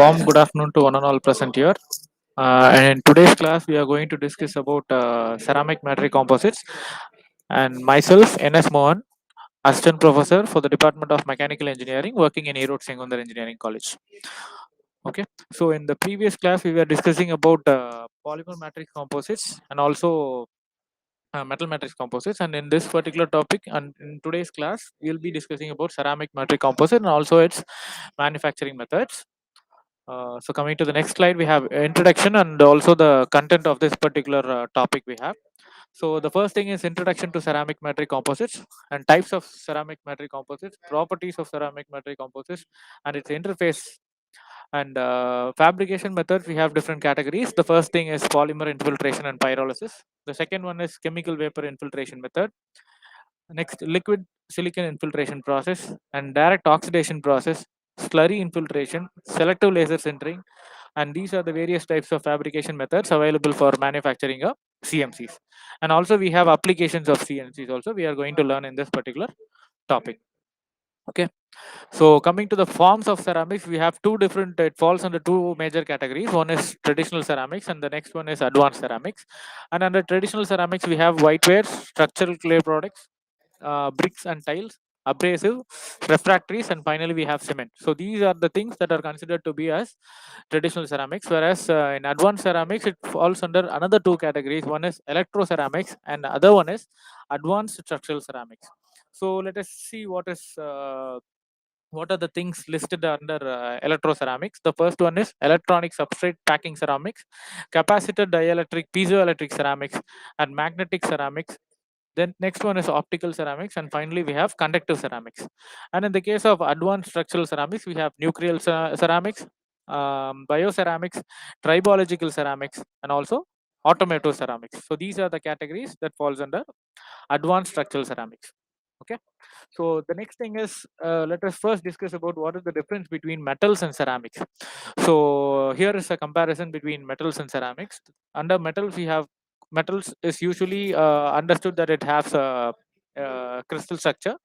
warm good afternoon to one and all present here. And in today's class, we are going to discuss about ceramic matrix composites. And myself, N.S. Mohan, Assistant Professor for the Department of Mechanical Engineering, working in Erode Sengundar Engineering College. Okay, so in the previous class, we were discussing about polymer matrix composites and also metal matrix composites. And in this particular topic, and in today's class, we'll be discussing about ceramic matrix composite and also its manufacturing methods. So coming to the next slide, we have introduction and also the content of this particular topic we have. So the first thing is introduction to ceramic matrix composites and types of ceramic matrix composites, properties of ceramic matrix composites, and its interface and fabrication methods. We have different categories. The first thing is polymer infiltration and pyrolysis. The second one is chemical vapor infiltration method. Next, liquid silicon infiltration process and direct oxidation process, slurry infiltration, selective laser sintering, and these are the various types of fabrication methods available for manufacturing of CMCs. And also we have applications of CMCs also we are going to learn in this particular topic. Okay. So coming to the forms of ceramics, we have two different, it falls under two major categories. One is traditional ceramics and the next one is advanced ceramics. And under traditional ceramics, we have whitewares, structural clay products, bricks and tiles, abrasive, refractories, and finally we have cement. So these are the things that are considered to be as traditional ceramics, whereas in advanced ceramics, it falls under another two categories. One is electro ceramics and the other one is advanced structural ceramics. So let us see what are the things listed under electroceramics. The first one is electronic substrate packing ceramics, capacitor dielectric piezoelectric ceramics, and magnetic ceramics. Then next one is optical ceramics, and finally we have conductive ceramics. And in the case of advanced structural ceramics, we have nuclear ceramics, bioceramics, tribological ceramics, and also automotive ceramics. So these are the categories that falls under advanced structural ceramics. Okay. So the next thing is, let us first discuss about what is the difference between metals and ceramics. So here is a comparison between metals and ceramics. Under metals, we have metals is usually understood that it has a crystal structure,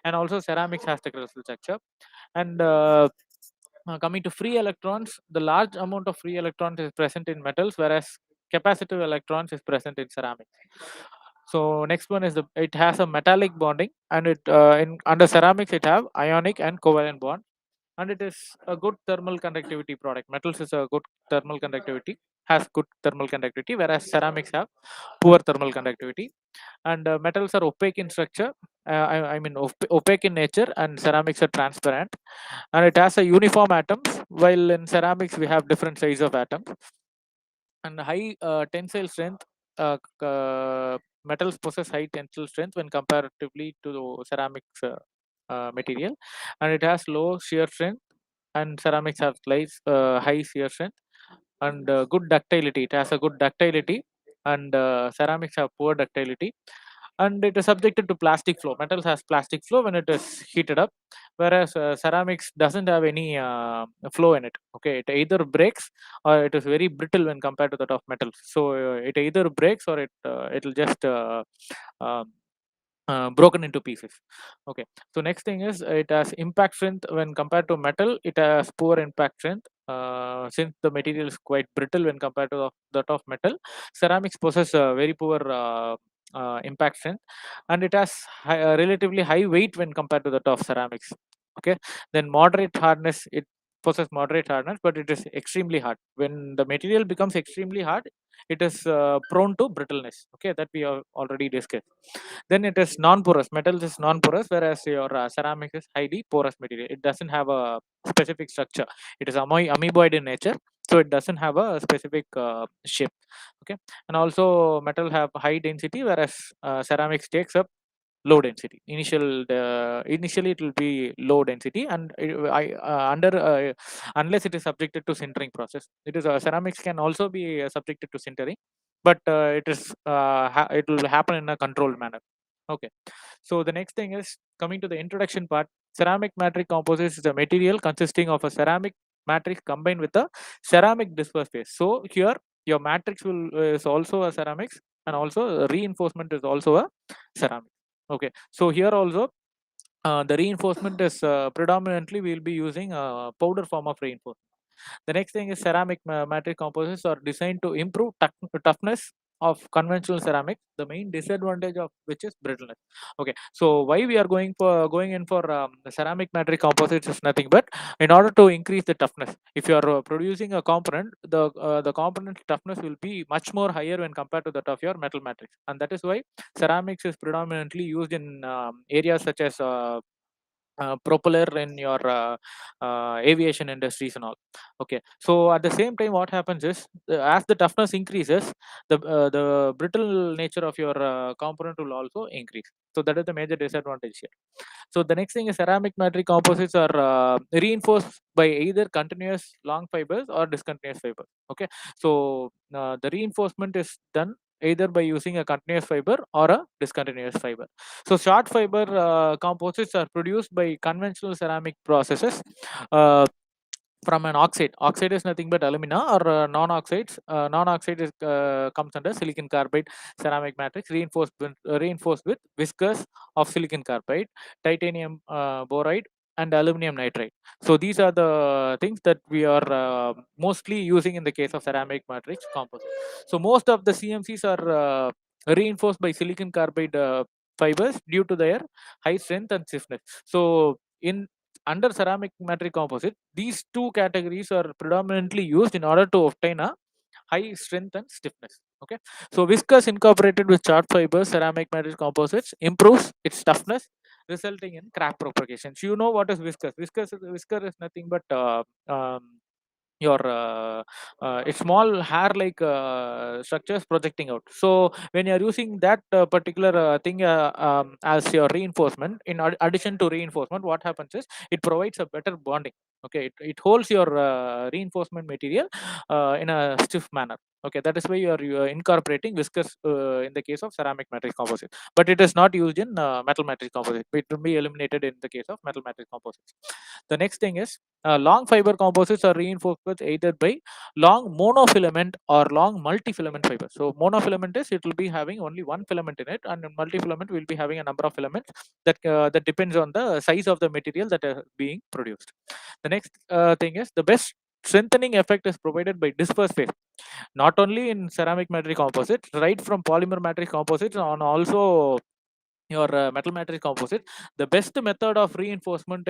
and also ceramics has the crystal structure. And coming to free electrons, the large amount of free electrons is present in metals, whereas capacitive electrons is present in ceramics. So next one is it has a metallic bonding, and it in under ceramics it have ionic and covalent bond, and it is a good thermal conductivity product. Metals is a good thermal conductivity, has good thermal conductivity, whereas ceramics have poor thermal conductivity. And metals are opaque in structure. I mean opaque in nature, and ceramics are transparent, and it has a uniform atoms, while in ceramics we have different size of atoms. And high tensile strength, metals possess high tensile strength when comparatively to the ceramics material, and it has low shear strength, and ceramics have high shear strength and good ductility. It has a good ductility, and ceramics have poor ductility, and it is subjected to plastic flow. Metals has plastic flow when it is heated up, whereas ceramics doesn't have any flow in it. Okay, it either breaks or it is very brittle when compared to that of metals. So it either breaks or it'll just uh, broken into pieces. Okay, so next thing is it has impact strength. When compared to metal, it has poor impact strength, since the material is quite brittle when compared to that of metal. Ceramics possess a very poor impact strength, and it has relatively high weight when compared to that of ceramics. Okay, then moderate hardness, it possesses moderate hardness, but it is extremely hard. When the material becomes extremely hard, it is prone to brittleness. Okay, that we have already discussed. Then it is non-porous. Metals is non-porous, whereas your ceramic is highly porous material. It doesn't have a specific structure. It is amoeboid in nature, so it doesn't have a specific shape. Okay, and also metal have high density, whereas ceramics takes up low density. Initially it will be low density, and unless it is subjected to sintering process. It is ceramics can also be subjected to sintering, but it will happen in a controlled manner. Okay, so the next thing is coming to the introduction part. Ceramic matrix composites is a material consisting of a ceramic matrix combined with a ceramic disperse phase. So here your matrix will is also a ceramics, and also reinforcement is also a ceramic. Okay, so here also the reinforcement is predominantly we will be using a powder form of reinforcement. The next thing is ceramic matrix composites are designed to improve toughness of conventional ceramic, the main disadvantage of which is brittleness. Okay, so why we are going in for the ceramic matrix composites is nothing but in order to increase the toughness. If you are producing a component, the component toughness will be much more higher when compared to that of your metal matrix, and that is why ceramics is predominantly used in areas such as propeller in your aviation industries and all. Okay, so at the same time what happens is as the toughness increases, the brittle nature of your component will also increase. So that is the major disadvantage here. So the next thing is ceramic matrix composites are reinforced by either continuous long fibers or discontinuous fibers. Okay, so the reinforcement is done either by using a continuous fiber or a discontinuous fiber. So short fiber composites are produced by conventional ceramic processes. Uh, from an oxide. Oxide is nothing but alumina or non-oxides. Non-oxide is, comes under silicon carbide ceramic matrix reinforced with viscous of silicon carbide, titanium boride, and aluminum nitride. So these are the things that we are mostly using in the case of ceramic matrix composite. So most of the CMCs are reinforced by silicon carbide fibers due to their high strength and stiffness. So in under ceramic matrix composite, these two categories are predominantly used in order to obtain a high strength and stiffness. Okay, so viscous incorporated with short fibers ceramic matrix composites improves its toughness, resulting in crack propagation. So you know what is viscous? Viscous is nothing but your it's small hair like structures projecting out. So when you are using that particular thing as your reinforcement, in addition to reinforcement, what happens is it provides a better bonding. Okay, it holds your reinforcement material in a stiff manner. Okay, that is why you are incorporating viscous in the case of ceramic matrix composite, but it is not used in metal matrix composite. It will be eliminated in the case of metal matrix composites. The next thing is long fiber composites are reinforced with either by long monofilament or long multifilament fiber. So monofilament is it will be having only one filament in it, and multifilament will be having a number of filaments that depends on the size of the material that are being produced. The next thing is the best strengthening effect is provided by disperse phase, not only in ceramic matrix composites, right from polymer matrix composites on also your metal matrix composite. The best method of reinforcement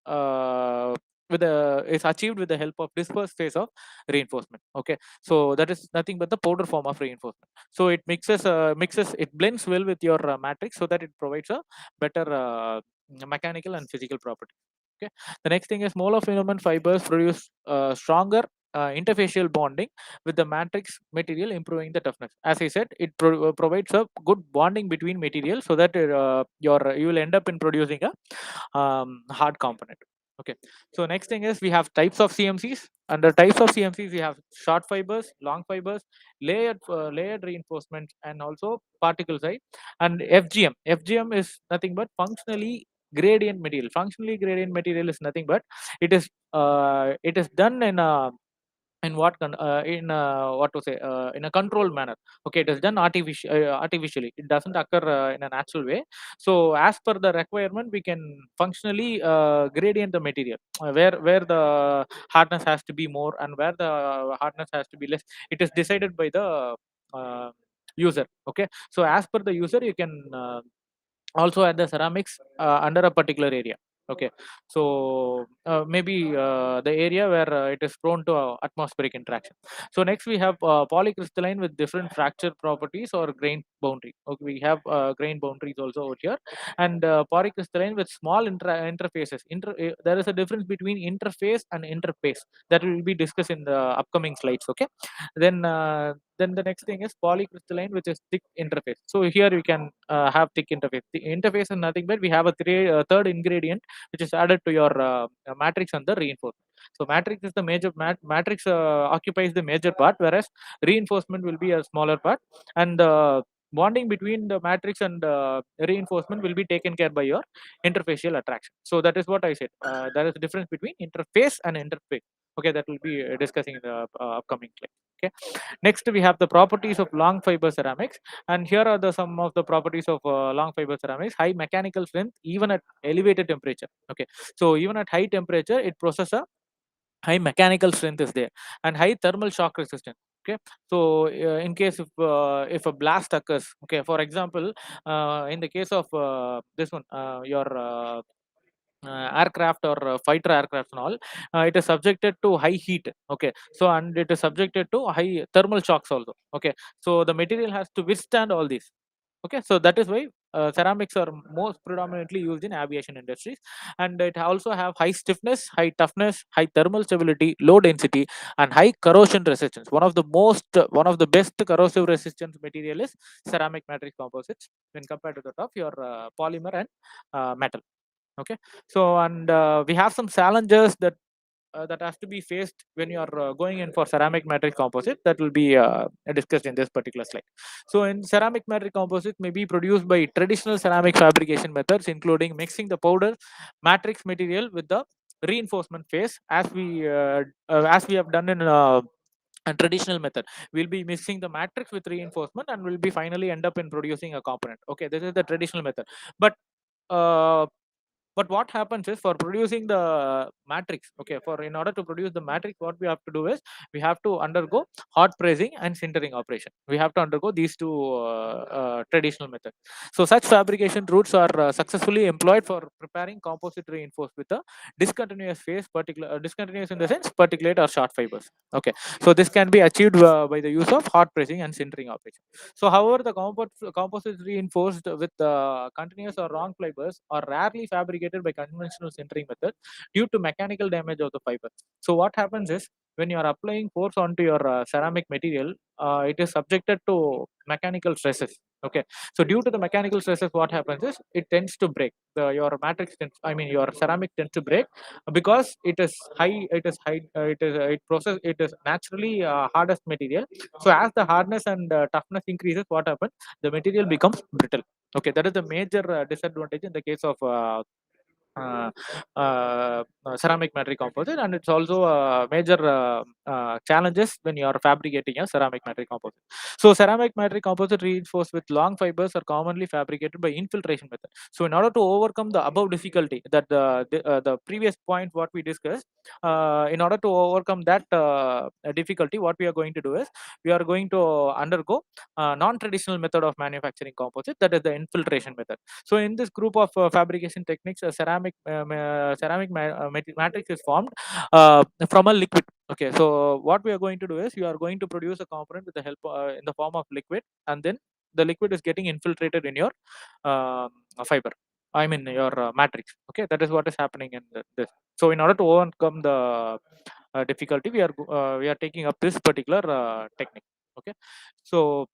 uh, is achieved with the help of disperse phase of reinforcement. Okay, so that is nothing but the powder form of reinforcement. So it mixes it blends well with your matrix so that it provides a better mechanical and physical property. Okay, the next thing is monofilament fibers produce stronger interfacial bonding with the matrix material, improving the toughness. As I said, it provides a good bonding between materials so that you will end up in producing a hard component. Okay, so next thing is we have types of CMCs. Under types of CMCs, we have short fibers, long fibers, layered reinforcements, and also particle size. And FGM. FGM is nothing but functionally gradient material. Functionally gradient material is nothing but it is done in a in what to say in a controlled manner. Okay, it is done artificially. It doesn't occur in a natural way. So as per the requirement, we can functionally gradient the material where the hardness has to be more and where the hardness has to be less. It is decided by the uh, user. Okay, so as per the user, you can also add the ceramics under a particular area. Okay, so maybe the area where it is prone to atmospheric interaction. So next we have polycrystalline with different fracture properties or grain boundary. Okay, we have grain boundaries also out here, and polycrystalline with small interfaces. There is a difference between interface and interface that will be discussed in the upcoming slides. Okay, then the next thing is polycrystalline, which is thick interface. So here we can have thick interface. The interface is nothing but we have a third ingredient which is added to your matrix and the reinforcement. So matrix is the major matrix occupies the major part, whereas reinforcement will be a smaller part, and bonding between the matrix and reinforcement will be taken care by your interfacial attraction. So that is what I said. There is a difference between interface and interface. Okay, that will be discussing in the upcoming class. Okay, next we have the properties of long fiber ceramics, and here are the some of the properties of long fiber ceramics. High mechanical strength even at elevated temperature. Okay, so even at high temperature, it possesses a high mechanical strength is there, and high thermal shock resistance. Okay, so in case if a blast occurs, okay, for example, in the case of this one, your aircraft or fighter aircraft and all, it is subjected to high heat. Okay, so and it is subjected to high thermal shocks also. Okay, so the material has to withstand all these. Okay, so that is why ceramics are most predominantly used in aviation industries, and it also have high stiffness, high toughness, high thermal stability, low density, and high corrosion resistance. One of the best corrosive resistance material is ceramic matrix composites when compared to that of your polymer and metal. Okay, so and we have some challenges that has to be faced when you are going in for ceramic matrix composite, that will be discussed in this particular slide. So in ceramic matrix composite may be produced by traditional ceramic fabrication methods, including mixing the powder matrix material with the reinforcement phase, as we have done in a traditional method. We'll be mixing the matrix with reinforcement and will be finally end up in producing a component. Okay, this is the traditional method. but uh, but what happens is, for producing the matrix, okay, for in order to produce the matrix, what we have to do is we have to undergo hot pressing and sintering operation. We have to undergo these two traditional methods. So such fabrication routes are successfully employed for preparing composite reinforced with a discontinuous phase, particular discontinuous in the sense particulate or short fibers. Okay, so this can be achieved by the use of hot pressing and sintering operation. So however, the composites reinforced with continuous or wrong fibers are rarely fabricated by conventional sintering method due to mechanical damage of the fiber. So what happens is, when you are applying force onto your ceramic material, it is subjected to mechanical stresses. Okay, so due to the mechanical stresses, what happens is it tends to break. Your matrix tends, I mean your ceramic tends to break because it is naturally hardest material. So as the hardness and toughness increases, what happens? The material becomes brittle. Okay, that is the major disadvantage in the case of uh, ceramic matrix composite, and it's also a major challenges when you are fabricating a ceramic matrix composite. So ceramic matrix composite reinforced with long fibers are commonly fabricated by infiltration method. So in order to overcome the above difficulty, that the previous point what we discussed, in order to overcome that difficulty, what we are going to do is we are going to undergo non-traditional method of manufacturing composite, that is the infiltration method. So in this group of fabrication techniques, a matrix is formed from a liquid. Okay, so what we are going to do is you are going to produce a component with the help in the form of liquid, and then the liquid is getting infiltrated in your uh, fiber. I mean your matrix. Okay, that is what is happening in this. So in order to overcome the difficulty, we are taking up this particular technique. Okay, so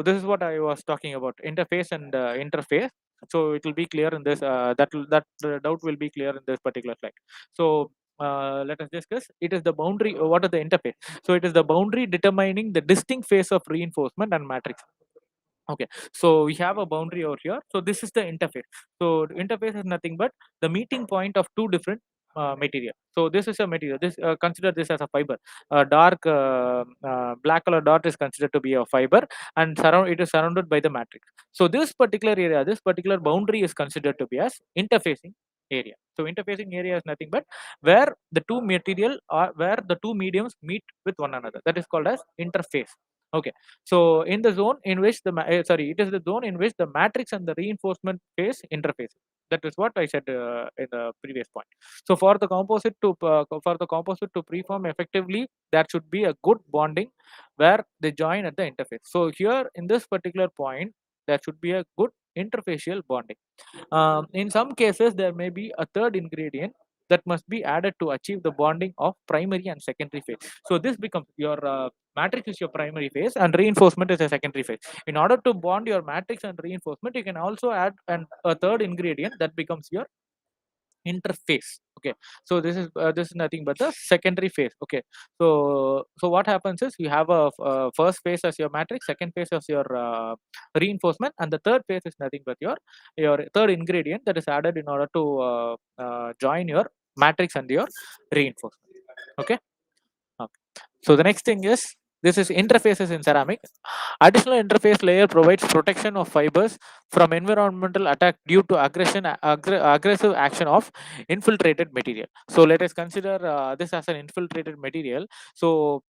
this is what I was talking about, interface and interface. So it will be clear in this that doubt will be clear in this particular slide. So let us discuss. It is the boundary. What is the interface? So it is the boundary determining the distinct phase of reinforcement and matrix. Okay, so we have a boundary over here. So this is the interface. So the interface is nothing but the meeting point of two different material. So this is a material. This consider this as a fiber. A dark black color dot is considered to be a fiber, and it is surrounded by the matrix. So this particular area, this particular boundary is considered to be as interfacing area. So interfacing area is nothing but where the two material or where the two mediums meet with one another. That is called as interface. Okay, so in the zone in which it is the zone in which the matrix and the reinforcement phase interface. That is what I said in the previous point. So for the composite to preform effectively, there should be a good bonding where they join at the interface. So here in this particular point, there should be a good interfacial bonding. In some cases, there may be a third ingredient that must be added to achieve the bonding of primary and secondary phase. So this becomes your matrix is your primary phase and reinforcement is a secondary phase. In order to bond your matrix and reinforcement, you can also add a third ingredient that becomes your interface. Okay, so this is nothing but the secondary phase. Okay, so what happens is you have a first phase as your matrix, second phase as your reinforcement, and the third phase is nothing but your third ingredient that is added in order to join your matrix and your reinforcement. Okay. Okay, so the next thing is This is interfaces in ceramic. Additional interface layer provides protection of fibers from environmental attack due to aggressive action of infiltrated material. So let us consider this as an infiltrated material. So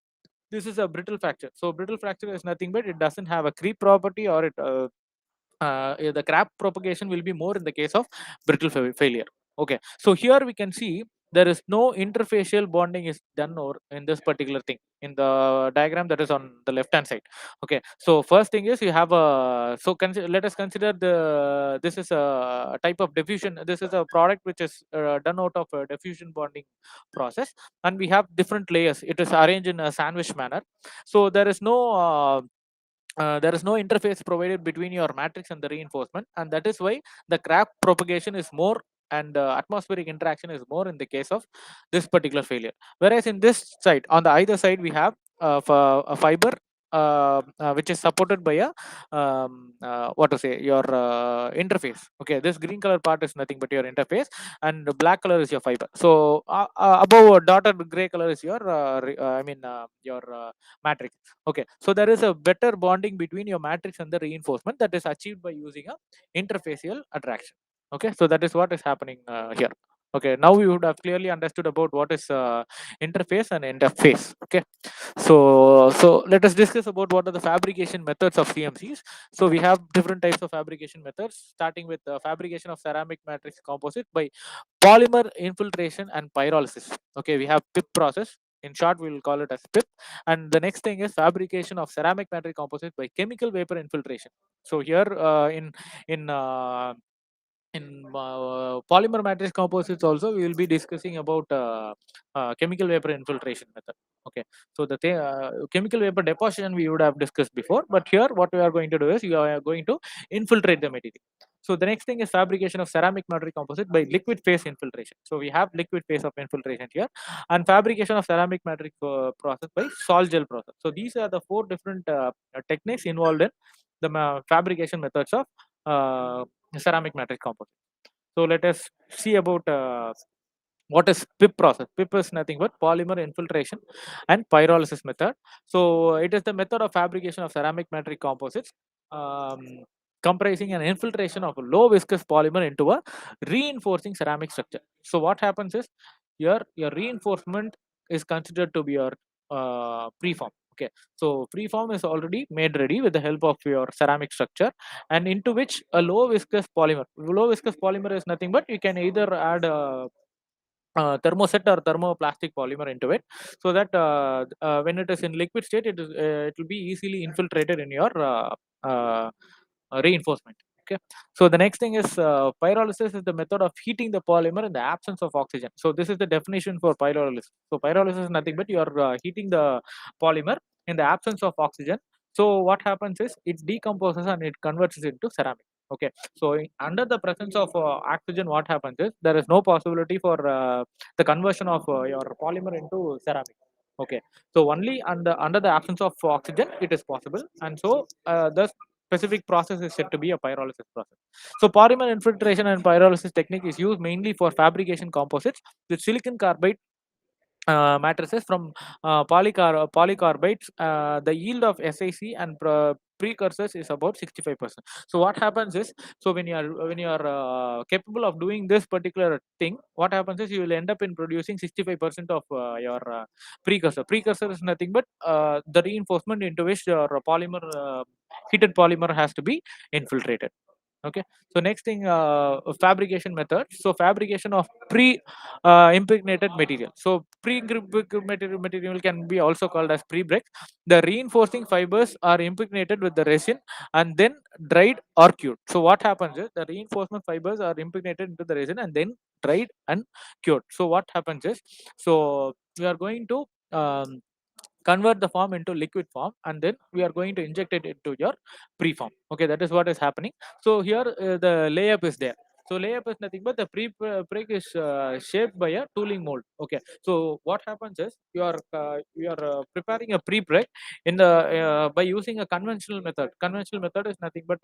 this is a brittle fracture. So brittle fracture is nothing but it doesn't have a creep property, or the crack propagation will be more in the case of brittle failure. Okay, so here we can see there is no interfacial bonding is done or in this particular thing in the diagram that is on the left hand side. Okay, so first thing is you have a, so let us consider this is a type of diffusion. This is a product which is done out of a diffusion bonding process, and we have different layers. It is arranged in a sandwich manner. So there is no interface provided between your matrix and the reinforcement, and that is why the crack propagation is more, and atmospheric interaction is more in the case of this particular failure. Whereas in this side, on the either side, we have a fiber which is supported by a what to say, your interface. Okay, this green color part is nothing but your interface, and the black color is your fiber. So above dotted gray color is your your matrix. Okay, so there is a better bonding between your matrix and the reinforcement that is achieved by using a interfacial attraction. Okay, so that is what is happening here. Okay, now we would have clearly understood about what is interface and interface. Okay, so let us discuss about what are the fabrication methods of CMCs. So we have different types of fabrication methods, starting with fabrication of ceramic matrix composite by polymer infiltration and pyrolysis. Okay, we have PIP process. In short, we will call it as PIP. And the next thing is fabrication of ceramic matrix composite by chemical vapor infiltration. So here in polymer matrix composites also we will be discussing about chemical vapor infiltration method. Okay, so chemical vapor deposition we would have discussed before, but here what we are going to do is we are going to infiltrate the material. So the next thing is fabrication of ceramic matrix composite by liquid phase infiltration. So we have liquid phase of infiltration here, and fabrication of ceramic matrix process by sol gel process. So these are the four different techniques involved in the fabrication methods of ceramic matrix composite. So let us see about what is PIP process. PIP is nothing but polymer infiltration and pyrolysis method. So it is the method of fabrication of ceramic matrix composites, um, comprising an infiltration of a low viscous polymer into a reinforcing ceramic structure. So what happens is your reinforcement is considered to be your preform. Okay, so preform is already made ready with the help of your ceramic structure, and into which a low viscous polymer. Low viscous polymer is nothing but you can either add thermoset or thermoplastic polymer into it, so that when it is in liquid state, it will be easily infiltrated in your uh, reinforcement. Okay, so the next thing is pyrolysis is the method of heating the polymer in the absence of oxygen. So this is the definition for pyrolysis. So pyrolysis is nothing but you are heating the polymer in the absence of oxygen. So what happens is it decomposes and it converts it into ceramic. Okay, so under the presence of oxygen, what happens is there is no possibility for the conversion of your polymer into ceramic. Okay, so only under the absence of oxygen it is possible, and so the specific process is said to be a pyrolysis process. So polymer infiltration and pyrolysis technique is used mainly for fabrication composites with silicon carbide matrices from polycarbides. The yield of SiC and precursors is about 65%. So what happens is, so when you are capable of doing this particular thing, what happens is you will end up in producing 65% of your precursor. Precursor is nothing but the reinforcement into which your polymer heated polymer has to be infiltrated. Okay, so next thing, fabrication method. So fabrication of pre impregnated material. So material can be also called as pre-break. The reinforcing fibers are impregnated with the resin and then dried or cured. So what happens is the reinforcement fibers are impregnated into the resin and then dried and cured. So what happens is, so we are going to convert the form into liquid form, and then we are going to inject it into your preform. Okay, that is what is happening. So here the layup is there. So layup is nothing but the preg is shaped by a tooling mold. Okay. So what happens is you are preparing a pre-preg in the by using a conventional method. Conventional method is nothing but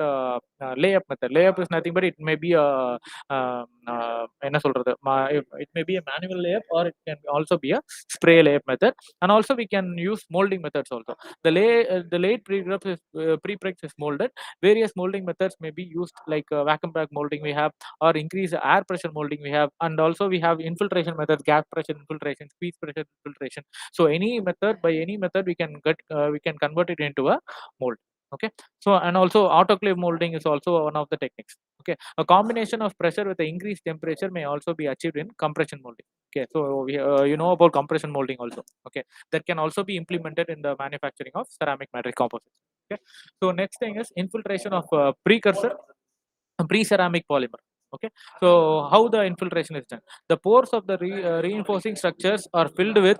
layup method. Layup is nothing but it may be a என்ன சொல்றது, it may be a manual layup or it can also be a spray layup method, and also we can use molding methods also. The late pre-preg is molded. Various molding methods may be used like vacuum bag molding we have, or increase air pressure molding we have, and also we have infiltration methods, gas pressure infiltration, squeeze pressure infiltration. So any method, by any method we can convert it into a mold. Okay. So and also autoclave molding is also one of the techniques. Okay. A combination of pressure with the increased temperature may also be achieved in compression molding. Okay. So you know about compression molding also. Okay. That can also be implemented in the manufacturing of ceramic matrix composites. Okay. So next thing is infiltration of precursor pre-ceramic polymer. Okay. So how the infiltration is done? The pores of the reinforcing structures are filled with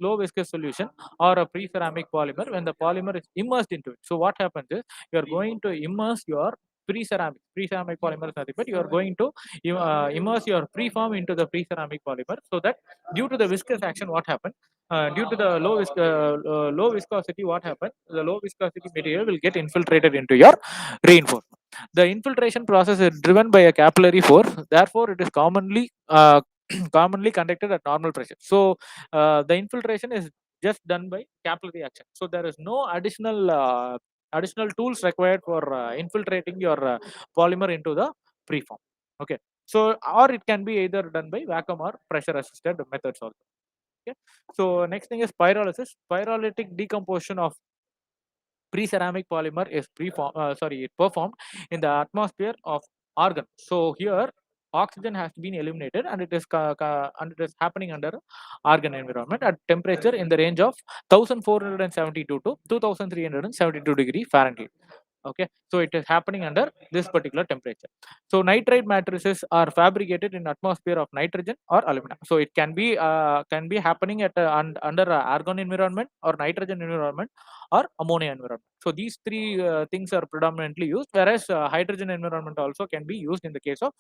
low viscous solution or a pre-ceramic polymer when the polymer is immersed into it. So what happens is you are going to immerse your pre-ceramic polymer is nothing but you are going to immerse your preform into the pre-ceramic polymer, so that due to the viscous action what happens, due to the low viscosity, what happens, the low viscosity material will get infiltrated into your reinforcement. The infiltration process is driven by a capillary force, therefore it is commonly conducted at normal pressure. So the infiltration is just done by capillary action, so there is no additional tools required for infiltrating your polymer into the preform. Okay. So or it can be either done by vacuum or pressure assisted methods also. Okay. So next thing is pyrolysis. Pyrolytic decomposition of pre-ceramic polymer is performed in the atmosphere of argon. So here oxygen has been eliminated and and it is happening under argon environment at temperature in the range of 1472 to 2372 degree Fahrenheit. Okay. So it is happening under this particular temperature. So nitride matrices are fabricated in atmosphere of nitrogen or aluminum. So it can be happening at under argon environment or nitrogen environment or ammonia environment. So these three things are predominantly used, whereas hydrogen environment also can be used in the case of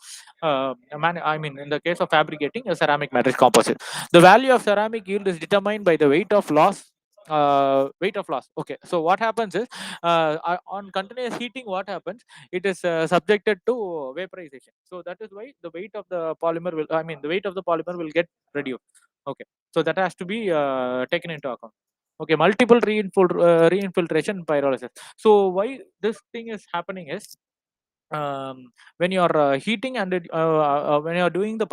in the case of fabricating a ceramic matrix composite. The value of ceramic yield is determined by the weight of loss. Okay. So what happens is on continuous heating, what happens, it is subjected to vaporization. So that is why the weight of the polymer will, the weight of the polymer will get reduced. Okay. So that has to be taken into account. Okay. Multiple reinfiltration pyrolysis. So why this thing is happening is, when you are heating and when you are doing the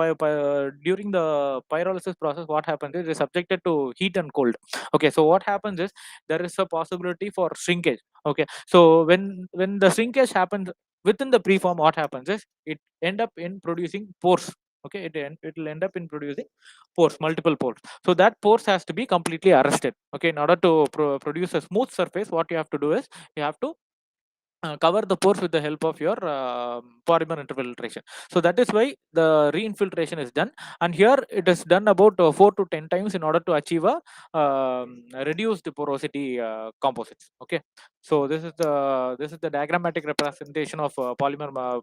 during the pyrolysis process, what happens is it is subjected to heat and cold. Okay. So what happens is there is a possibility for shrinkage. Okay. So when the shrinkage happens within the preform, what happens is it end up in producing pores. Okay. It will end up in producing pores, multiple pores. So that pores has to be completely arrested. Okay. In order to produce a smooth surface, what you have to do is you have to cover the pores with the help of your polymer interfiltration. So that is why the reinfiltration is done, and here it is done about 4 to 10 times in order to achieve a reduced porosity composites. Okay. So this is the diagrammatic representation of polymer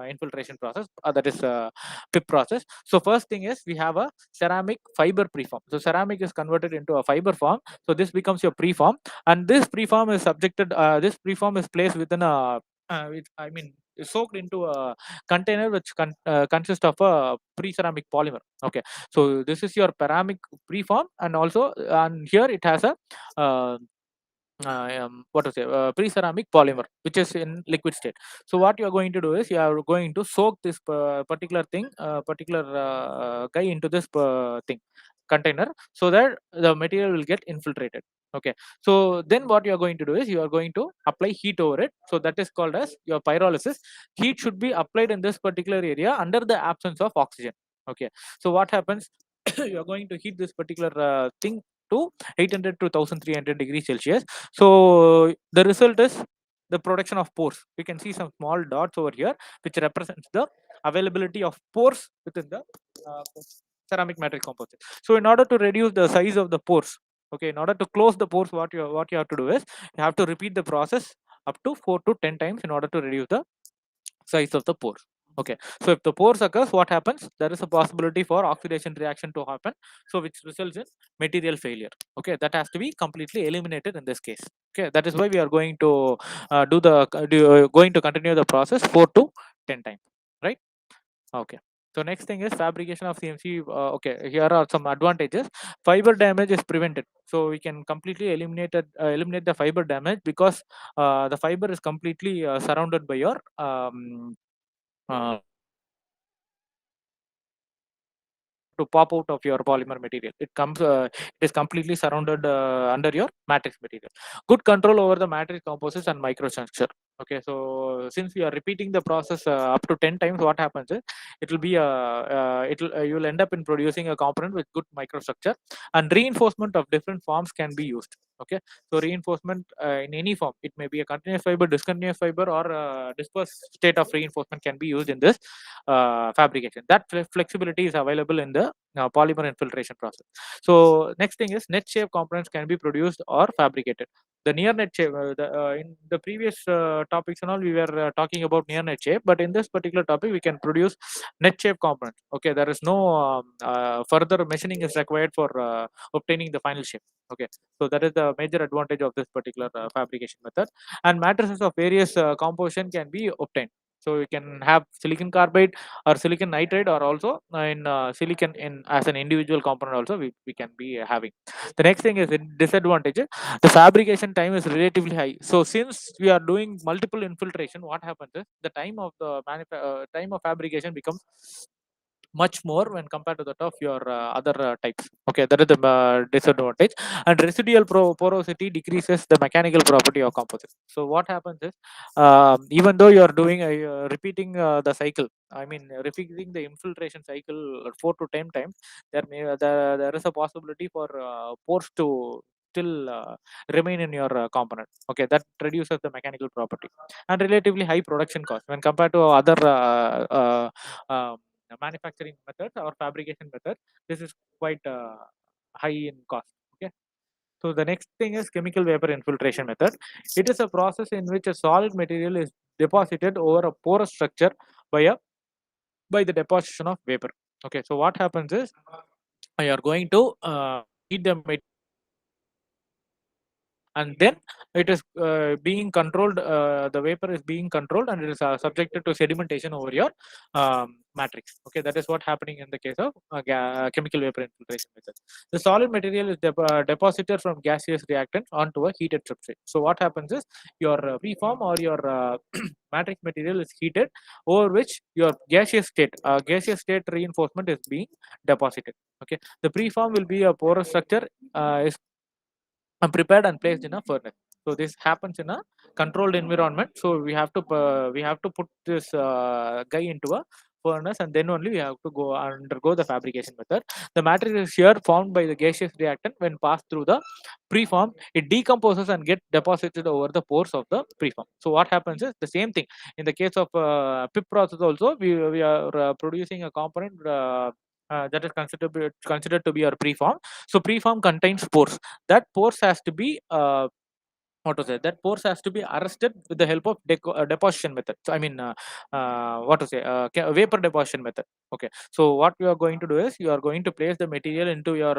infiltration process, that is PIP process. So first thing is we have a ceramic fiber preform. So ceramic is converted into a fiber form, so this becomes your preform, and this preform is placed within a soaked into a container which consists of a pre-ceramic polymer. Okay. So this is your ceramic preform, and also and here it has a what to say, pre-ceramic polymer which is in liquid state. So what you are going to do is you are going to soak this particular guy into this thing container, so that the material will get infiltrated. Okay. So then what you are going to do is you are going to apply heat over it, so that is called as your pyrolysis. Heat should be applied in this particular area under the absence of oxygen. Okay. So what happens, you are going to heat this particular thing to 800 to 1300 degrees Celsius. So the result is the production of pores. You can see some small dots over here which represents the availability of pores within the uh, ceramic matrix composite. So in order to reduce the size of the pores, okay, in order to close the pores, what you have to do is you have to repeat the process up to 4 to 10 times in order to reduce the size of the pores. Okay, so if the pores occurs, what happens? There is a possibility for oxidation reaction to happen, so which results in material failure. Okay, that has to be completely eliminated in this case. Okay, that is why we are going to going to continue the process 4 to 10 times, right? Okay. So next thing is fabrication of CMC. Okay, here are some advantages. Fiber damage is prevented, so we can completely eliminate the fiber damage because the fiber is completely surrounded by your uh, to pop out of your polymer material. It is completely surrounded under your matrix material. Good control over the matrix composites and microstructure. Okay, so since we are repeating the process up to 10 times, what happens is it will be you will end up in producing a component with good microstructure, and reinforcement of different forms can be used. Okay, so reinforcement in any form, it may be a continuous fiber, discontinuous fiber, or dispersed state of reinforcement can be used in this fabrication. That flexibility is available in the polymer infiltration process. So next thing is net shape components can be produced or fabricated. The near net shape, in the previous topics and all, we were talking about near net shape, but in this particular topic, we can produce net shape components. Okay, there is no further machining is required for obtaining the final shape. Okay, so that is the major advantage of this particular fabrication method. And matrices of various composition can be obtained. So you can have silicon carbide or silicon nitride, or also in silicon in as an individual component also we can be having. The next thing is in disadvantage. The fabrication time is relatively high. So since we are doing multiple infiltration, what happens is the time of fabrication becomes much more when compared to that of your other types. Okay, that is the disadvantage. And residual porosity decreases the mechanical property of composite. So what happens is, even though you are doing repeating the cycle, I mean repeating the infiltration cycle 4 to 10 times, there is a possibility for pores to still remain in your component. Okay, that reduces the mechanical property. And relatively high production cost when compared to other manufacturing methods or fabrication methods. This is quite high in cost. Okay, so the next thing is chemical vapor infiltration method. It is a process in which a solid material is deposited over a porous structure by a by the deposition of vapor. Okay, so what happens is you are going to heat the material, and then it is being controlled. The vapor is being controlled, and it is subjected to sedimentation over your matrix. Okay, that is what happening in the case of chemical vapor infiltration method. The solid material is deposited from gaseous reactant onto a heated substrate. So what happens is your preform or your matrix material is heated, over which your gaseous state reinforcement is being deposited. Okay, the preform will be a porous structure, is prepared and placed in a furnace. So this happens in a controlled environment. So we have to put this guy into a furnace, and then only we have to go undergo the fabrication method. The material is here formed by the gaseous reactant. When passed through the preform, it decomposes and get deposited over the pores of the preform. So what happens is the same thing in the case of PIP process also. We are producing a component that is considered to be our preform. So preform contains pores. That pores has to be what to say, that pores has to be arrested with the help of deposition method. So I mean what to say, vapor deposition method. Okay, so what you are going to do is you are going to place the material into your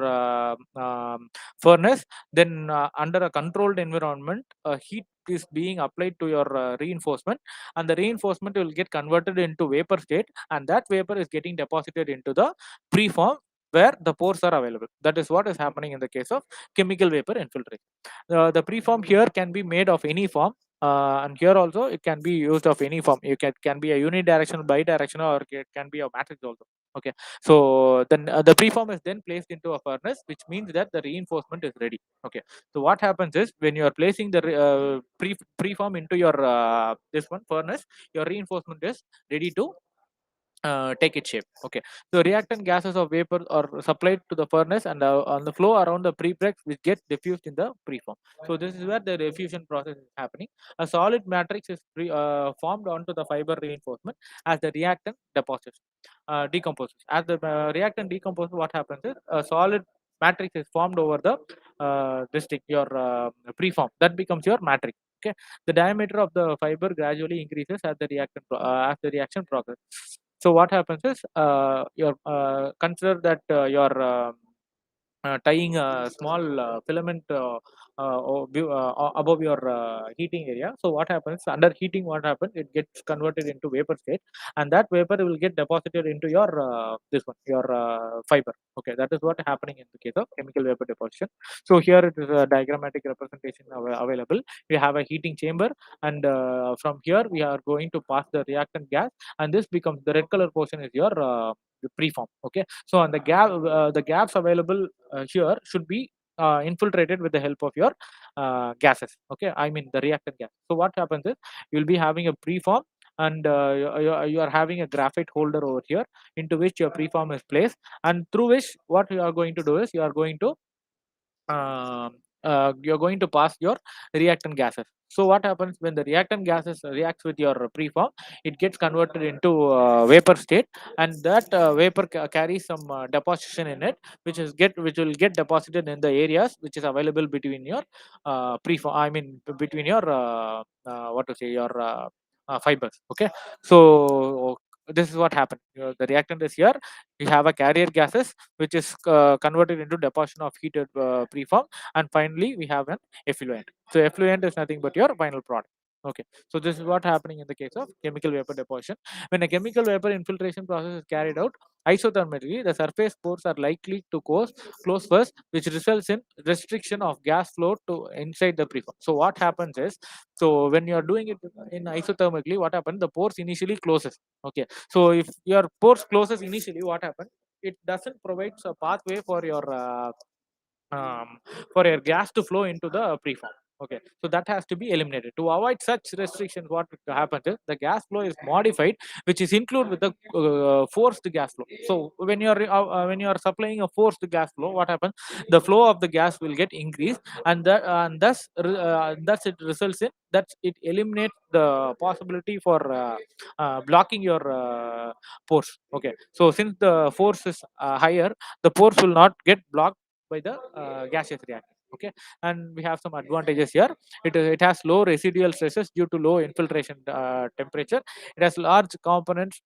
furnace. Then under a controlled environment, heat is being applied to your reinforcement, and the reinforcement will get converted into vapor state, and that vapor is getting deposited into the preform where the pores are available. That is what is happening in the case of chemical vapor infiltration. The preform here can be made of any form, and here also it can be used of any form. You can be a unidirectional, bidirectional, or it can be a matrix also. Okay, so then the preform is then placed into a furnace, which means that the reinforcement is ready. Okay, so what happens is when you are placing the preform into your this one furnace, your reinforcement is ready to take its shape. Okay, so reactant gases of vapor are supplied to the furnace, and on the flow around the prepregs, which get diffused in the preform. So this is where the diffusion process is happening. A solid matrix is formed onto the fiber reinforcement as the reactant deposits decomposes. As the reactant decomposes, what happens is a solid matrix is formed over the this thing, your preform, that becomes your matrix. Okay, the diameter of the fiber gradually increases as the reaction progresses. So what happens is your consider that tying a small filament above your heating area. So what happens under heating? What happens? It gets converted into vapor state, and that vapor will get deposited into your this one, your fiber. Okay, that is what happening in the case of chemical vapor deposition. So here it is a diagrammatic representation available. We have a heating chamber, and from here we are going to pass the reactant gas, and this becomes the red color portion is your the preform. Okay, so on the gaps available here should be infiltrated with the help of your gases. Okay, I mean the reactant gas. So what happens is you'll be having a preform, and you are having a graphite holder over here into which your preform is placed, and through which what you are going to do is you're going to pass your reactant gases. So what happens when the reactant gases reacts with your preform? It gets converted into vapor state, and that vapor carries some deposition in it, which will get deposited in the areas which is available between your preform. I mean between your what to say your fibers. Okay, so this is what happened. The reactant is here. You have a carrier gases which is converted into deposition of heated preform, and finally we have an effluent. So effluent is nothing but your final product. Okay, so this is what happening in the case of chemical vapor deposition. When a chemical vapor infiltration process is carried out isothermally, the surface pores are likely to close first, which results in restriction of gas flow to inside the preform. So what happens is, so when you are doing it in isothermally, what happens? The pores initially closes. Okay, so if your pores closes initially, what happens? It doesn't provide a pathway um, for your gas to flow into the preform. Okay, so that has to be eliminated. To avoid such restrictions, what happens is the gas flow is modified, which is included with the forced gas flow. So when you are supplying a forced gas flow, what happens? The flow of the gas will get increased, and thus it results in that it eliminates the possibility for blocking your pores. Okay, so since the force is higher, the pores will not get blocked by the gaseous reactant. Okay, and we have some advantages here. It has low residual stresses due to low infiltration temperature. It has large components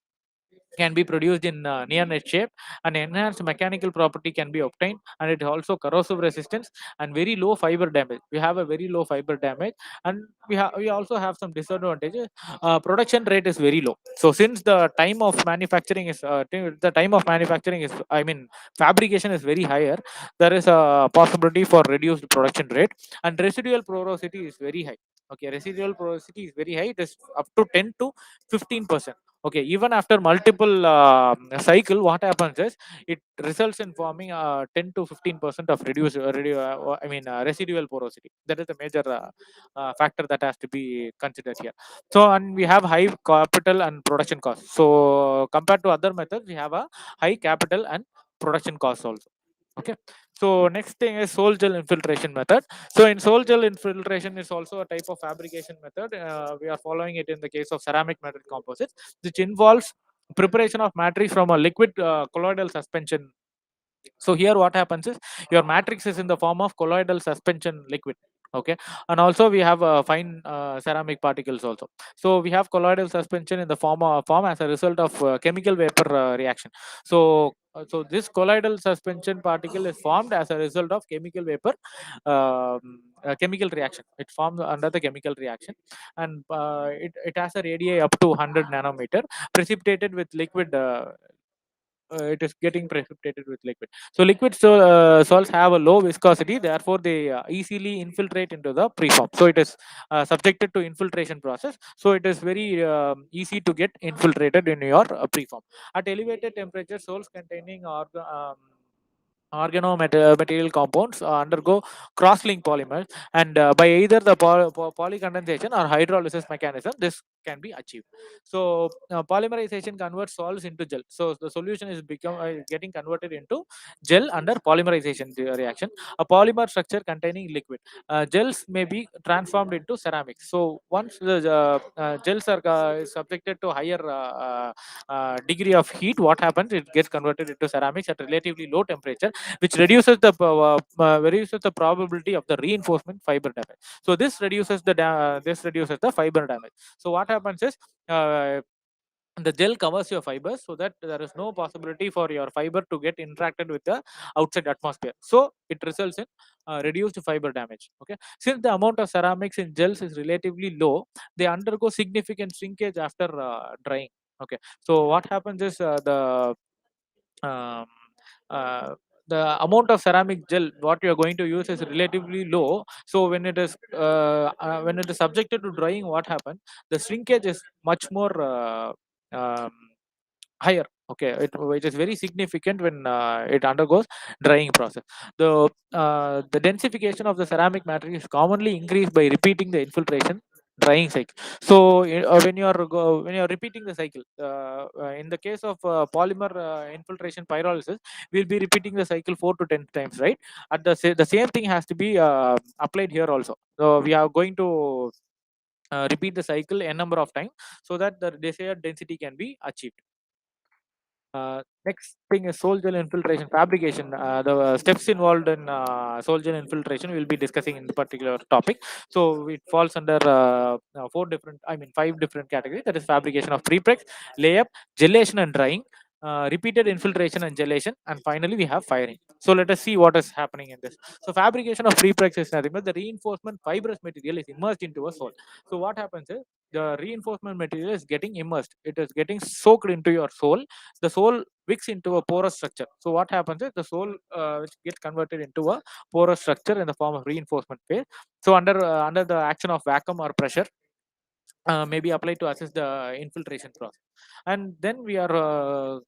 can be produced in near net shape, and enhanced mechanical property can be obtained, and it also corrosive resistance and very low fiber damage. We have a very low fiber damage, and we also have some disadvantages. Production rate is very low. So since the time of manufacturing is, I mean, fabrication is very higher, there is a possibility for reduced production rate, and residual porosity is very high. Okay, residual porosity is very high. It is up to 10 to 15%. Okay, even after multiple cycle, what happens is it results in forming 10 to 15% of residual porosity. That is the major factor that has to be considered here. So, and we have high capital and production costs. So compared to other methods, we have a high capital and production costs also. Okay, so next thing is sol gel infiltration method. So in sol gel infiltration is also a type of fabrication method. We are following it in the case of ceramic matrix composites, which involves preparation of matrix from a liquid colloidal suspension. So here what happens is your matrix is in the form of colloidal suspension liquid. Okay, and also we have fine ceramic particles also. So we have colloidal suspension in the form as a result of chemical vapor reaction. So this colloidal suspension particle is formed as a result of chemical vapor chemical reaction. It forms under the chemical reaction, and it has a radii up to 100 nanometer, precipitated with liquid. It is getting precipitated with liquid. So salts have a low viscosity, therefore they easily infiltrate into the preform. So it is subjected to infiltration process. So it is very easy to get infiltrated in your preform. At elevated temperature, salts containing organomaterial compounds undergo cross-link polymers, and by either the polycondensation or hydrolysis mechanism, this can be achieved. So polymerization converts salts into gel. So the solution is getting converted into gel under polymerization reaction. A polymer structure containing liquid. Gels may be transformed into ceramics. So once the gels are subjected to higher degree of heat, what happens? It gets converted into ceramics at relatively low temperature, which reduces the probability of the reinforcement fiber damage. So this reduces the fiber damage. So what happens is, uh, the gel covers your fibers so that there is no possibility for your fiber to get interacted with the outside atmosphere, so it results in reduced fiber damage. Okay, since the amount of ceramics in gels is relatively low, they undergo significant shrinkage after drying. Okay, so what happens is, um, uh, the amount of ceramic gel what you are going to use is relatively low. So when it is subjected to drying, what happens, the shrinkage is much more um, higher. Okay, it is very significant when it undergoes drying process. The densification of the ceramic material is commonly increased by repeating the infiltration drying cycle. So when you are repeating the cycle, in the case of polymer infiltration pyrolysis, we'll be repeating the cycle 4 to 10 times, right? The same thing has to be applied here also. So we are going to repeat the cycle a number of times so that the desired density can be achieved. Next thing is soil gel infiltration fabrication. The steps involved in soil gel infiltration we'll be discussing in the particular topic. So it falls under five different categories. That is fabrication of prepregs, layup, gelation and drying, repeated infiltration and gelation, and finally we have firing. So let us see what is happening in this. So fabrication of prepregs is nothing but the reinforcement fibrous material is immersed into a soil. So what happens is, the reinforcement material is getting immersed. It is getting soaked into your soil. The soil wicks into a porous structure. So what happens is, the soil which gets converted into a porous structure in the form of reinforcement phase. So under the action of vacuum or pressure, may be applied to assess the infiltration process. And then we are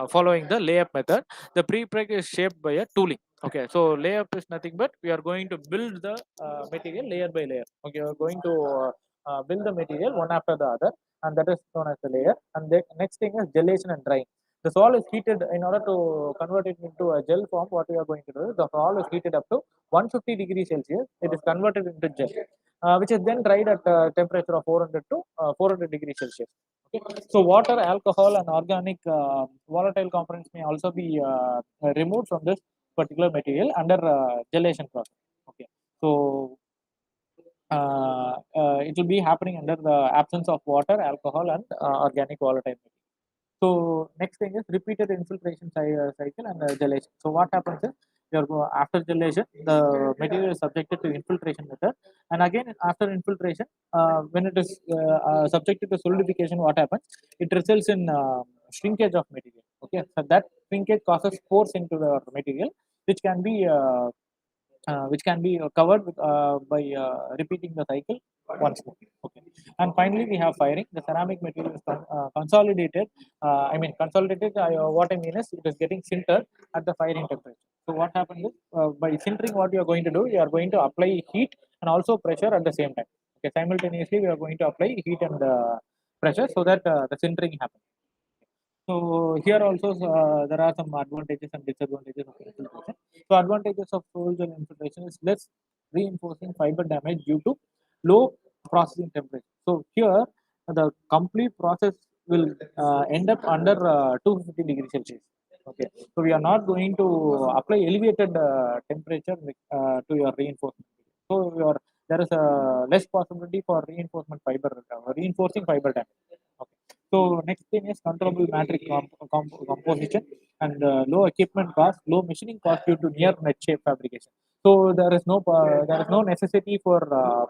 following the layup method. The pre-preg is shaped by a tooling. Okay, so layup is nothing but we are going to build the material layer by layer. Okay, we are going to build the material one after the other, and that is known as the layer. And the next thing is gelation and drying. The soil is heated in order to convert it into a gel form. What we are going to do is, the soil is heated up to 150 degrees Celsius. It is converted into gel, which is then dried at temperature of 400 to 400 degrees Celsius. Okay. So water, alcohol, and organic volatile components may also be removed from this particular material under gelation process. Okay. So it will be happening under the absence of water, alcohol, and organic volatile material. So next thing is repeated infiltration cycle and gelation. So what happens is, after gelation, the material is subjected to infiltration method, and again after infiltration, when it is subjected to solidification, what happens? It results in shrinkage of material. Okay, so that shrinkage causes pores into the material, which can be covered by repeating the cycle once more. Okay. And finally, we have firing. The ceramic material is consolidated. Consolidated. What I mean is, it is getting sintered at the firing temperature. So what happens is, by sintering, what you are going to do, you are going to apply heat and also pressure at the same time. Okay. Simultaneously, we are going to apply heat and pressure so that the sintering happens. So here also there are some advantages and disadvantages of infiltration. So advantages of soil gel infiltration is less reinforcing fiber damage due to low processing temperature. So here the complete process will end up under 250 degrees Celsius. Okay, so we are not going to apply elevated temperature to your reinforcement. So there is a less possibility for reinforcing fiber damage. Okay. So next thing is controllable matrix composition and low equipment cost, low machining cost due to near net shape fabrication. So there is no necessity for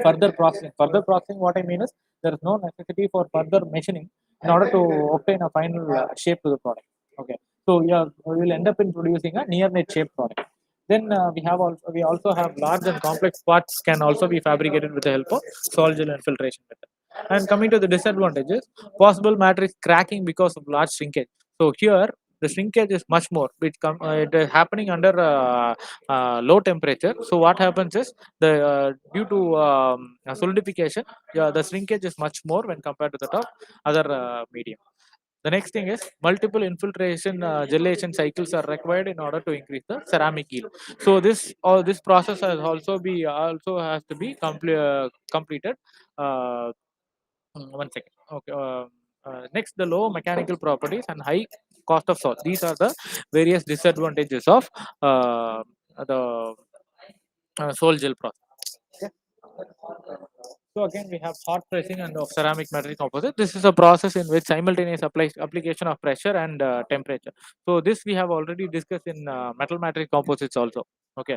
further processing. Further processing, what I mean is, there is no necessity for further machining in order to obtain a final shape to the product. Okay, so we will end up in producing a near net shape product. Then we also have large and complex parts can also be fabricated with the help of sol gel infiltration method. And coming to the disadvantages, possible matrix cracking because of large shrinkage. So here the shrinkage is much more. It is happening under low temperature. So what happens is, the due to solidification, yeah, the shrinkage is much more when compared to the other medium. The next thing is, multiple infiltration gelation cycles are required in order to increase the ceramic yield. So this process also has to be completed. Uh, one second. Okay. Next, the low mechanical properties and high cost of salt. These are the various disadvantages of the soul gel process. Okay. So again, we have hot pressing and of ceramic metal composite. This is a process in which simultaneous application of pressure and temperature. So this we have already discussed in metal matrix composites also. Okay,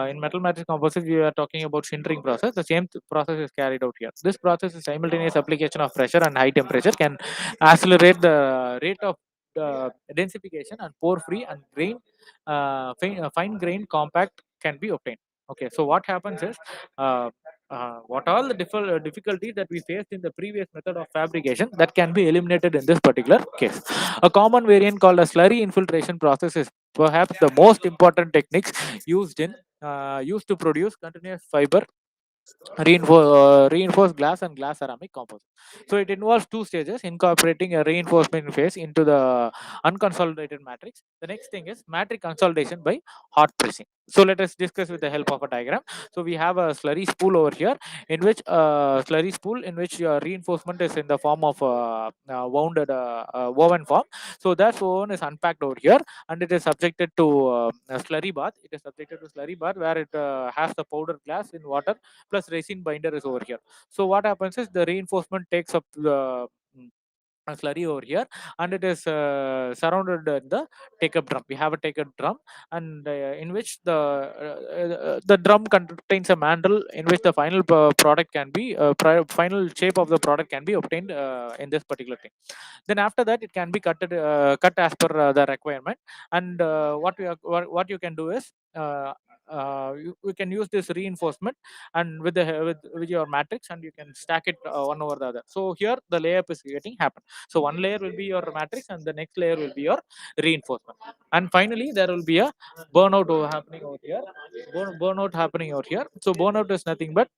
in metal matrix composites we are talking about sintering process. The same process is carried out here. This process is simultaneous application of pressure and high temperature can accelerate the rate of densification and pore free and fine grain compact can be obtained. Okay, so what happens is what all the difficulties that we faced in the previous method of fabrication that can be eliminated in this particular case. A common variant called a slurry infiltration process is perhaps the most important techniques used to produce continuous fiber reinforced glass and glass ceramic composite. So it involves two stages: incorporating a reinforcement phase into the unconsolidated matrix. The next thing is matrix consolidation by hot pressing. So let us discuss with the help of a diagram. So we have a slurry spool over here, in which slurry spool in which reinforcement is in the form of woven form. So that woven is unpacked over here, and it is subjected to a slurry bath. It is subjected to slurry bath where it has the powder glass in water plus resin binder is over here. So what happens is the reinforcement takes up the a slurry over here, and it is surrounded in the take up drum. We have a take up drum, and in which the drum contains a mandrel in which the final product can be final shape of the product can be obtained in this particular thing. Then after that it can be cut as per the requirement. And what you can do is you can use this reinforcement and with your matrix, and you can stack it one over the other. So here the layup is getting happen. So one layer will be your matrix and the next layer will be your reinforcement, and finally there will be a happening over here. Burnout happening over here. So burnout is nothing but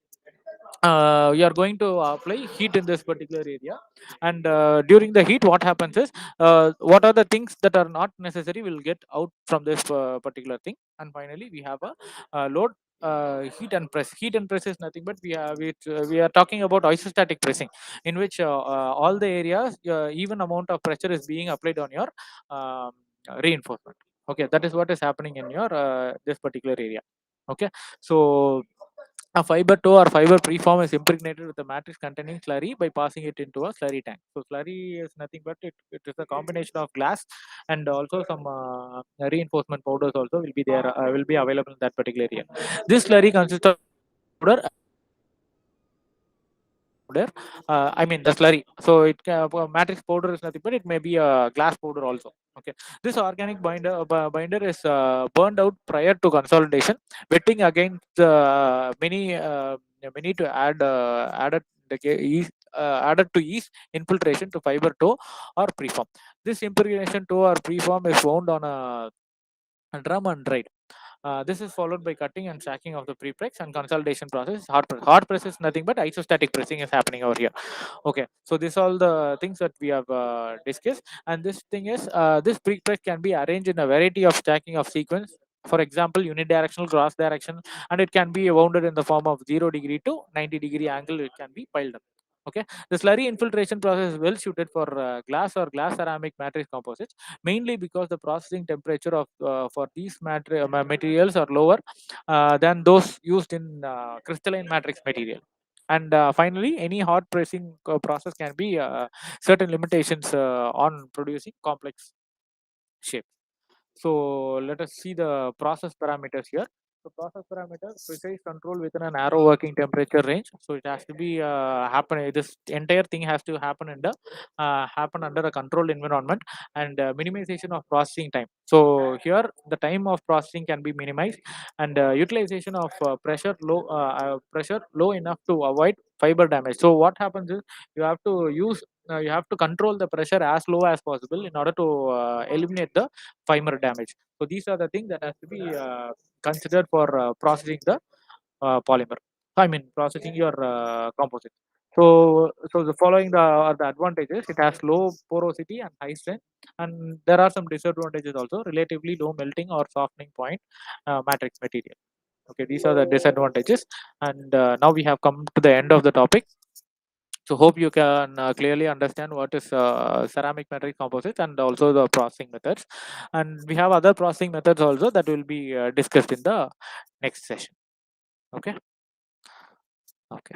you are going to apply heat in this particular area, and during the heat what happens is what are the things that are not necessary will get out from this particular thing. And finally we have a load heat and press. Heat and press is nothing but we are talking about isostatic pressing, in which all the areas even amount of pressure is being applied on your um, reinforcement. Okay, that is what is happening in your this particular area. Okay, so a fiber tow or fiber preform is impregnated with a matrix containing slurry by passing it into a slurry tank. So slurry is nothing but it is a combination of glass and also some reinforcement powders also will be there, will be available in that particular area. This slurry consists of powder. I mean the slurry. So matrix powder is nothing but it may be a glass powder also. Okay, this organic binder is burned out prior to consolidation, wetting against many to added to ease infiltration to fiber toe or preform. This impregnation toe or preform is wound on a drum and dried. This is followed by cutting and stacking of the prepregs and consolidation process. Hot press. Hot press is nothing but isostatic pressing is happening over here. Okay, so these all the things that we have discussed, and this thing is this prepreg can be arranged in a variety of stacking of sequence. For example, unidirectional, cross direction, and it can be wounded in the form of 0 degree to 90-degree angle. It can be piled up. Okay, the slurry infiltration process is well suited for glass or glass ceramic matrix composites, mainly because the processing temperature of for these materials are lower than those used in crystalline matrix material. And finally, any hot pressing process can be certain limitations on producing complex shapes. So let us see the process parameters here. So process parameters: precise control within a narrow working temperature range. So it has to be happen. This entire thing has to happen in the happen under a controlled environment, and minimization of processing time. So here the time of processing can be minimized, and utilization of pressure low enough to avoid fiber damage. So what happens is you have to control the pressure as low as possible in order to eliminate the fiber damage. So these are the things that has to be considered for processing the polymer. I mean processing your composite. So the following the advantages: it has low porosity and high strength, and there are some disadvantages also: relatively low melting or softening point matrix material. Okay, these are the disadvantages, and now we have come to the end of the topic. So hope you can clearly understand what is ceramic metallic composites and also the processing methods. And we have other processing methods also that will be discussed in the next session. Okay. Okay.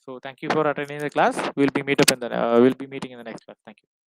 So thank you for attending the class. We'll be meeting in the next class. Thank you.